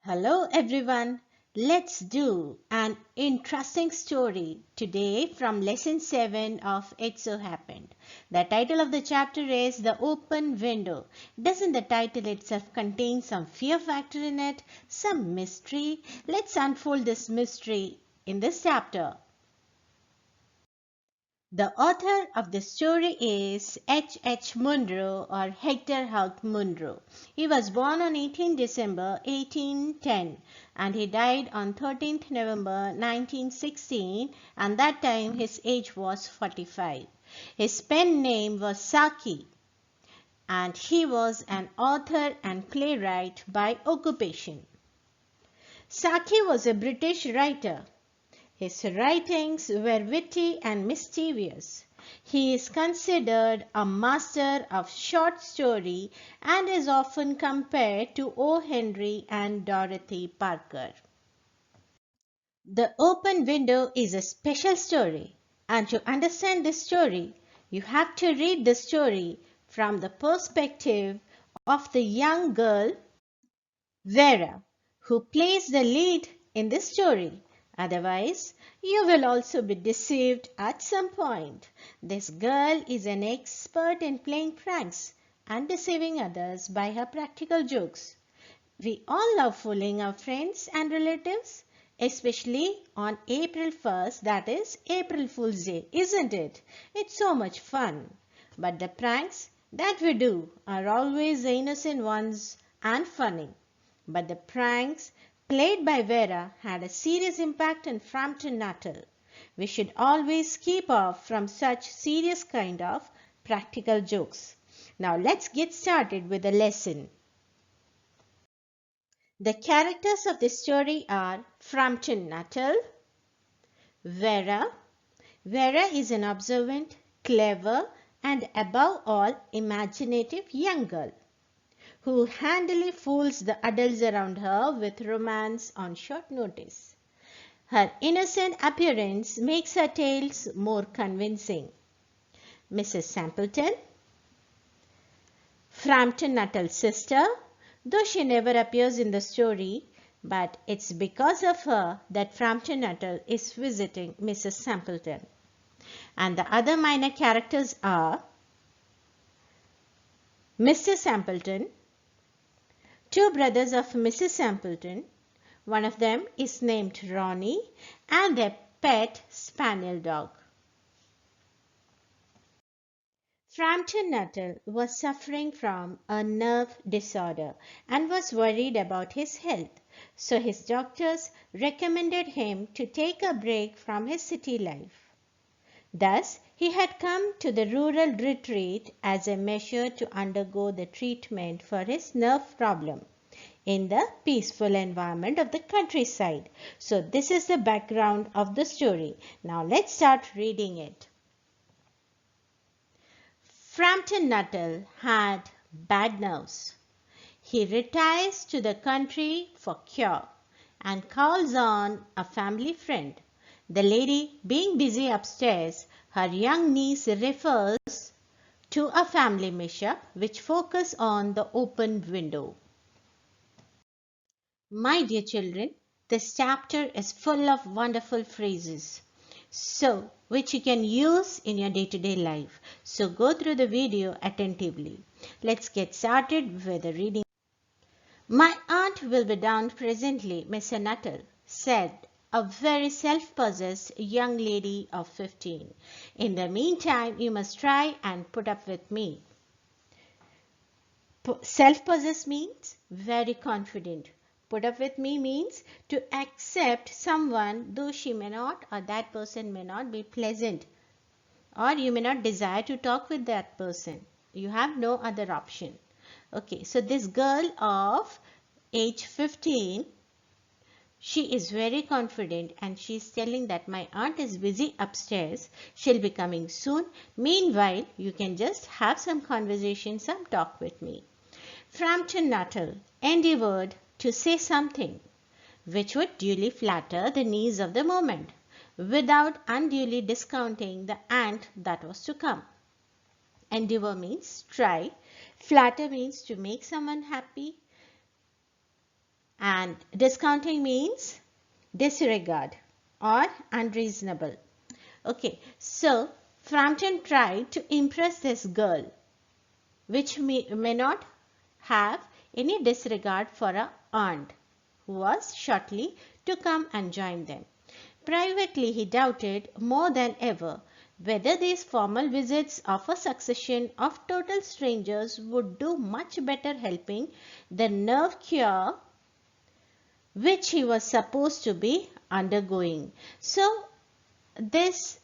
Hello everyone. Let's do an interesting story today from lesson 7 of It So Happened. The title of the chapter is The Open Window. Doesn't the title itself contain some fear factor in it? Some mystery? Let's unfold this mystery in this chapter. The author of the story is H. H. Munro or Hector Hought Munro. He was born on 18 December 1810 and he died on 13th November 1916, and that time his age was 45. His pen name was Saki and he was an author and playwright by occupation. Saki was a British writer. His writings were witty and mischievous. He is considered a master of short story and is often compared to O. Henry and Dorothy Parker. The Open Window is a special story, and to understand this story, you have to read the story from the perspective of the young girl Vera, who plays the lead in this story. Otherwise, you will also be deceived at some point. This girl is an expert in playing pranks and deceiving others by her practical jokes. We all love fooling our friends and relatives, especially on April 1st, that is April Fool's Day, isn't it? It's so much fun. But the pranks that we do are always the innocent ones and funny. But the pranks played by Vera had a serious impact on Frampton Nuttall. We should always keep off from such serious kind of practical jokes. Now let's get started with the lesson. The characters of the story are Frampton Nuttall, Vera. Vera is an observant, clever, and above all imaginative young girl who handily fools the adults around her with romance on short notice. Her innocent appearance makes her tales more convincing. Mrs. Sampleton, Frampton Nuttall's sister, though she never appears in the story, but it's because of her that Frampton Nuttall is visiting Mrs. Sampleton. And the other minor characters are Mr. Sampleton, two brothers of Mrs. Sampleton. One of them is named Ronnie and their pet spaniel dog. Frampton Nuttall was suffering from a nerve disorder and was worried about his health, so his doctors recommended him to take a break from his city life. Thus, he had come to the rural retreat as a measure to undergo the treatment for his nerve problem in the peaceful environment of the countryside. So this is the background of the story. Now let's start reading it. Frampton Nuttall had bad nerves. He retires to the country for cure and calls on a family friend. The lady being busy upstairs, her young niece refers to a family mishap which focus on the open window. My dear children, this chapter is full of wonderful phrases, which you can use in your day-to-day life. So go through the video attentively. Let's get started with the reading. My aunt will be down presently, Mr. Nuttall said a very self-possessed young lady of 15. In the meantime, you must try and put up with me. Self-possessed means very confident. Put up with me means to accept someone though she may not or that person may not be pleasant, or you may not desire to talk with that person. You have no other option. Okay, so this girl of age 15, she is very confident and she is telling that my aunt is busy upstairs. She'll be coming soon. Meanwhile, you can just have some conversation, some talk with me. Frampton Nuttall endeavoured to say something which would duly flatter the needs of the moment without unduly discounting the aunt that was to come. Endeavour means try, flatter means to make someone happy, And discounting means disregard or unreasonable. Okay, so Frampton tried to impress this girl, which may not have any disregard for her aunt, who was shortly to come and join them. Privately, he doubted more than ever whether these formal visits of a succession of total strangers would do much better helping the nerve cure which he was supposed to be undergoing. So, this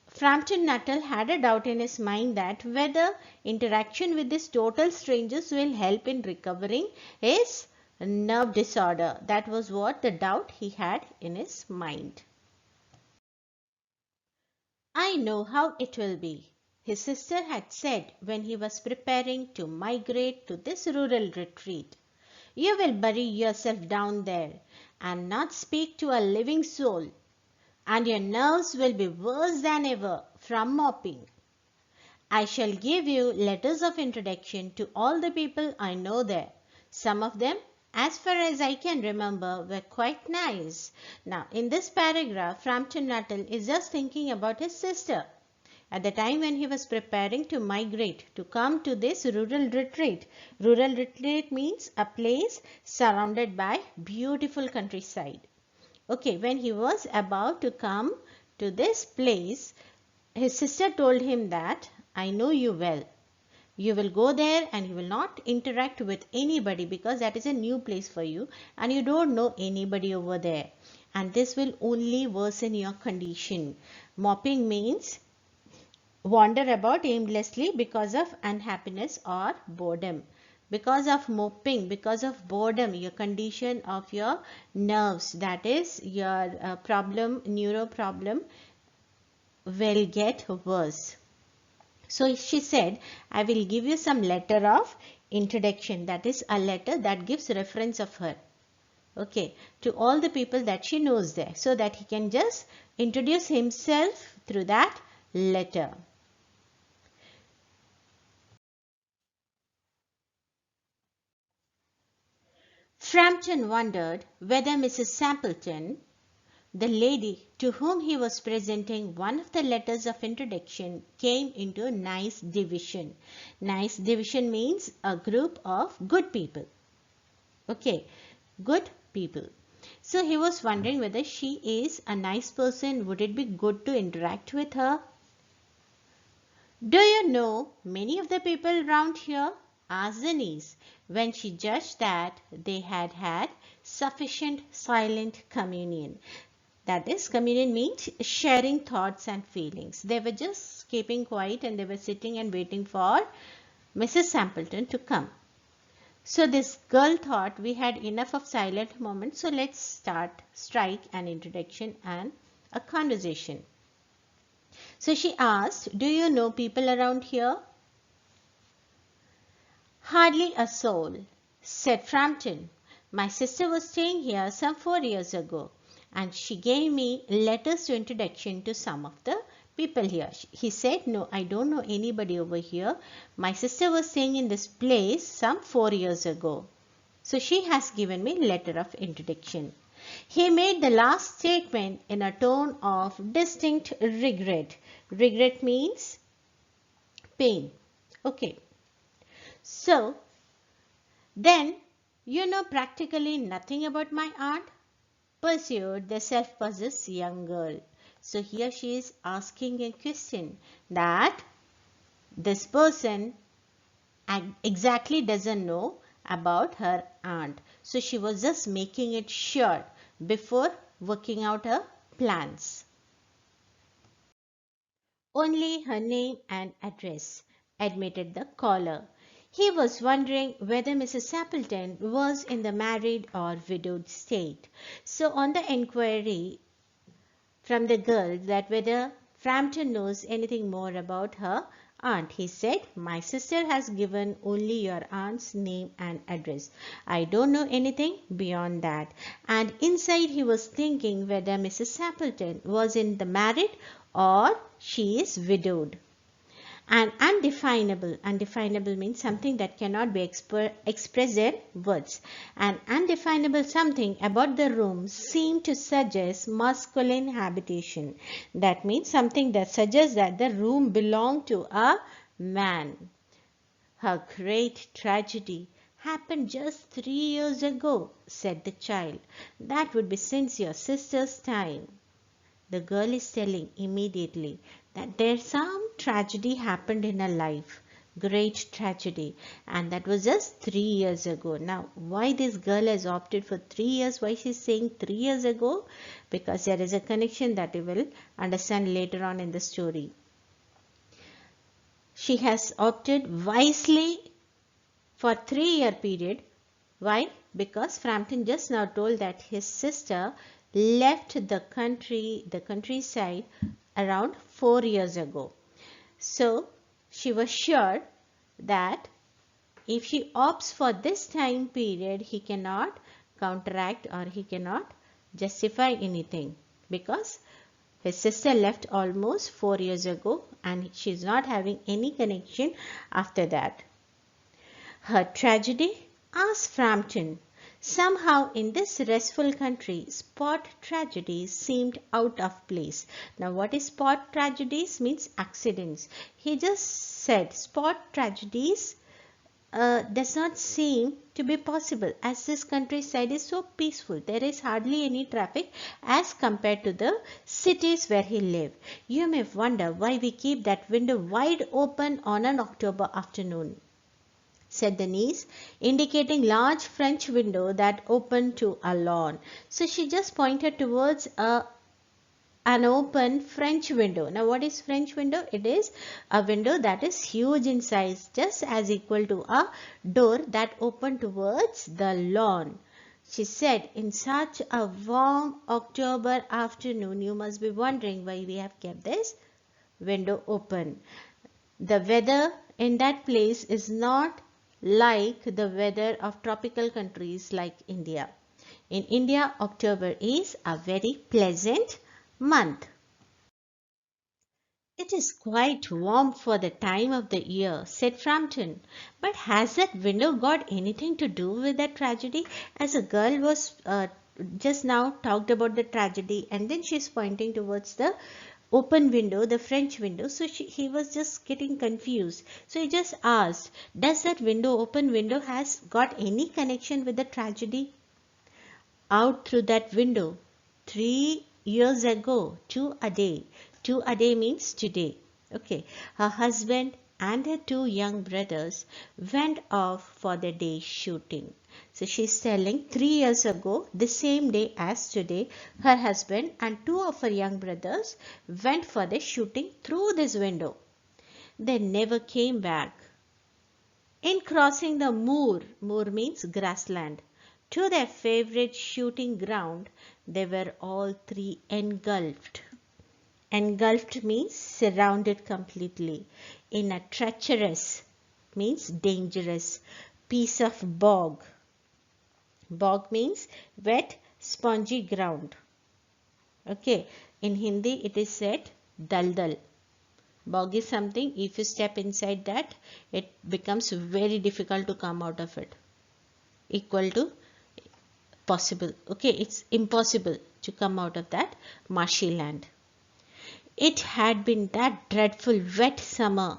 Frampton Nuttall had a doubt in his mind that whether interaction with these total strangers will help in recovering his nerve disorder. That was what the doubt he had in his mind. I know how it will be, his sister had said when he was preparing to migrate to this rural retreat. You will bury yourself down there and not speak to a living soul, and your nerves will be worse than ever from moping. I shall give you letters of introduction to all the people I know there. Some of them, as far as I can remember, were quite nice. Now, in this paragraph, Frampton Nuttall is just thinking about his sister. At the time when he was preparing to migrate, to come to this rural retreat. Rural retreat means a place surrounded by beautiful countryside. Okay, when he was about to come to this place, his sister told him that, I know you well. You will go there and you will not interact with anybody because that is a new place for you and you don't know anybody over there. And this will only worsen your condition. Mopping means wander about aimlessly because of unhappiness or boredom. Because of moping, because of boredom, your condition of your nerves, that is your neuro problem will get worse. So she said, I will give you some letter of introduction. That is a letter that gives reference of her. Okay, to all the people that she knows there. So that he can just introduce himself through that letter. Frampton wondered whether Mrs. Sampleton, the lady to whom he was presenting one of the letters of introduction, came into nice division. Nice division means a group of good people. Okay, good people. So he was wondering whether she is a nice person. Would it be good to interact with her? Do you know many of the people round here? Asked the niece, when she judged that they had had sufficient silent communion. That is, communion means sharing thoughts and feelings. They were just keeping quiet and they were sitting and waiting for Mrs. Sampleton to come. So this girl thought we had enough of silent moments, so let's strike an introduction and a conversation. So she asked, do you know people around here? Hardly a soul, said Frampton. My sister was staying here some 4 years ago, and she gave me letters to introduction to some of the people here. He said, no, I don't know anybody over here. My sister was staying in this place some 4 years ago. So she has given me letter of introduction. He made the last statement in a tone of distinct regret. Regret means pain. Okay. So, then you know practically nothing about my aunt? Pursued the self-possessed young girl. So here she is asking a question that this person exactly doesn't know about her aunt. So she was just making it sure before working out her plans. Only her name and address, admitted the caller. He was wondering whether Mrs. Sappleton was in the married or widowed state. So on the inquiry from the girl that whether Frampton knows anything more about her aunt, he said, my sister has given only your aunt's name and address. I don't know anything beyond that. And inside he was thinking whether Mrs. Sappleton was in the married or she is widowed. And undefinable. Undefinable means something that cannot be expressed in words. An undefinable something about the room seemed to suggest masculine habitation. That means something that suggests that the room belonged to a man. Her great tragedy happened just 3 years ago, said the child. That would be since your sister's time. The girl is telling immediately that there's some tragedy happened in her life, great tragedy, and that was just 3 years ago. Now, why this girl has opted for 3 years? Why she's saying 3 years ago? Because there is a connection that you will understand later on in the story. She has opted wisely for 3 year period. Why? Because Frampton just now told that his sister left the countryside around 4 years ago. So she was sure that if she opts for this time period, he cannot counteract or he cannot justify anything, because his sister left almost 4 years ago and she's not having any connection after that. Her tragedy? Asked Frampton. Somehow in this restful country, spot tragedies seemed out of place. Now what is spot tragedies? Means accidents. He just said spot tragedies does not seem to be possible, as this countryside is so peaceful. There is hardly any traffic as compared to the cities where he lived. You may wonder why we keep that window wide open on an October afternoon, said the niece, indicating large French window that opened to a lawn. So she just pointed towards an open French window. Now what is French window? It is a window that is huge in size, just as equal to a door that opened towards the lawn. She said, in such a warm October afternoon, you must be wondering why we have kept this window open. The weather in that place is not like the weather of tropical countries like India. In India, October is a very pleasant month. It is quite warm for the time of the year, said Frampton. But has that window got anything to do with that tragedy? As a girl was just now talked about the tragedy, and then she's pointing towards the open window, the French window. So he was just getting confused. So he just asked, does that window, open window, has got any connection with the tragedy? Out through that window 3 years ago, 2 a day. 2 a day means today. Okay. Her husband and her 2 young brothers went off for the day shooting. So she's telling 3 years ago, the same day as today, her husband and 2 of her young brothers went for the shooting through this window. They never came back. In crossing the moor means grassland, to their favorite shooting ground, they were all three engulfed. Engulfed means surrounded completely in a treacherous, means dangerous, piece of bog. Bog means wet, spongy ground. Okay, in Hindi it is said daldal. Bog is something, if you step inside that, it becomes very difficult to come out of it. Equal to possible. Okay, it's impossible to come out of that marshy land. It had been that dreadful wet summer,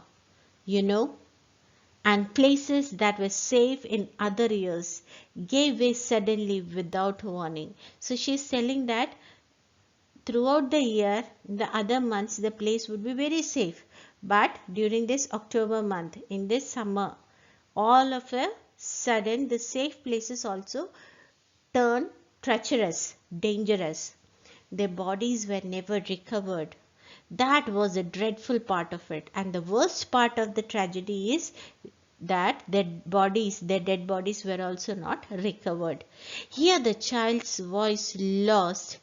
and places that were safe in other years gave way suddenly without warning. So she's telling that throughout the year, the other months, the place would be very safe. But during this October month, in this summer, all of a sudden, the safe places also turn treacherous, dangerous. Their bodies were never recovered. That was a dreadful part of it. And the worst part of the tragedy is that their dead bodies were also not recovered. Here the child's voice lost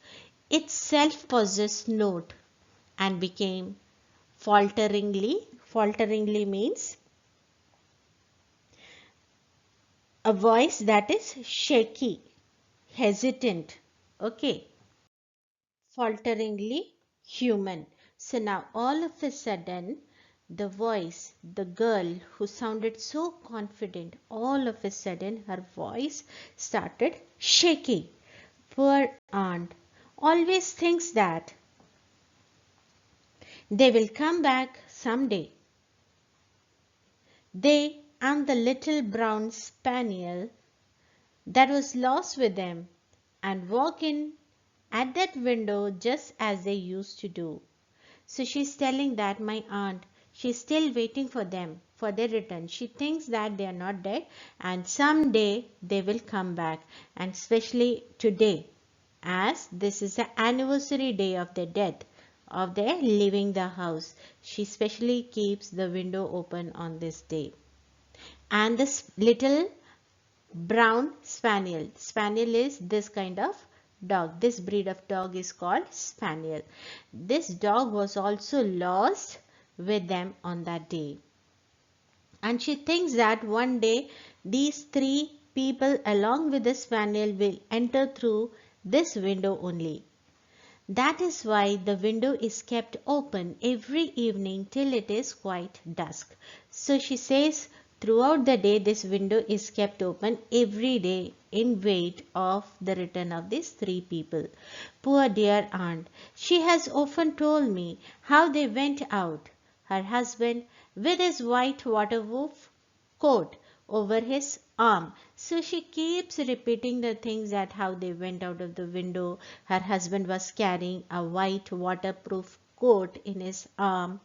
its self-possessed note and became falteringly means a voice that is shaky, hesitant, okay, falteringly human. So now all of a sudden the voice, the girl who sounded so confident, all of a sudden her voice started shaking. Poor aunt always thinks that they will come back someday. They and the little brown spaniel that was lost with them, and walk in at that window just as they used to do. So she's telling that my aunt, she's still waiting for them, for their return. She thinks that they are not dead and someday they will come back, and especially today, as this is the anniversary day of their death, of their leaving the house. She specially keeps the window open on this day. And this little brown spaniel. Spaniel is this kind of dog. This breed of dog is called spaniel. This dog was also lost with them on that day. And she thinks that one day these three people along with the spaniel will enter through this window only. That is why the window is kept open every evening till it is quite dusk. So she says throughout the day this window is kept open every day in wait of the return of these three people. Poor dear aunt, she has often told me how they went out. Her husband with his white waterproof coat over his arm. So she keeps repeating the things that how they went out of the window. Her husband was carrying a white waterproof coat in his arm.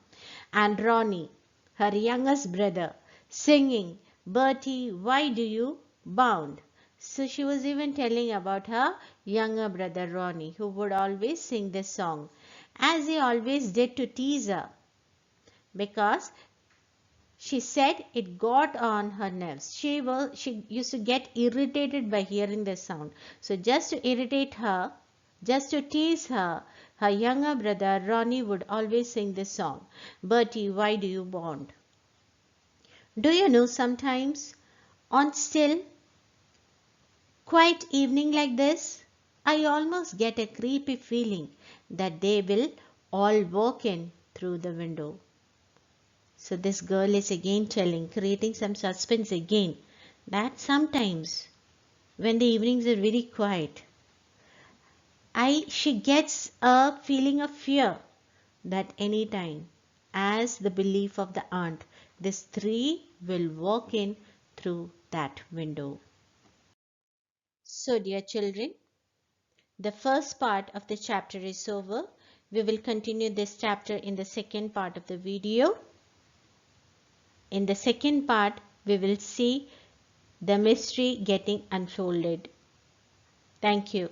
And Ronnie, her youngest brother, singing, Bertie, why do you bound? So she was even telling about her younger brother Ronnie, who would always sing this song, as he always did to tease her, because she said it got on her nerves. She used to get irritated by hearing the sound. So just to irritate her, just to tease her, her younger brother Ronnie would always sing this song, Bertie, why do you bond? Do you know sometimes on still quiet evening like this, I almost get a creepy feeling that they will all walk in through the window. So this girl is again telling, creating some suspense again, that sometimes when the evenings are very quiet, she gets a feeling of fear that any time, as the belief of the aunt, these three will walk in through that window. So dear children, the first part of the chapter is over. We will continue this chapter in the second part of the video. In the second part, we will see the mystery getting unfolded. Thank you.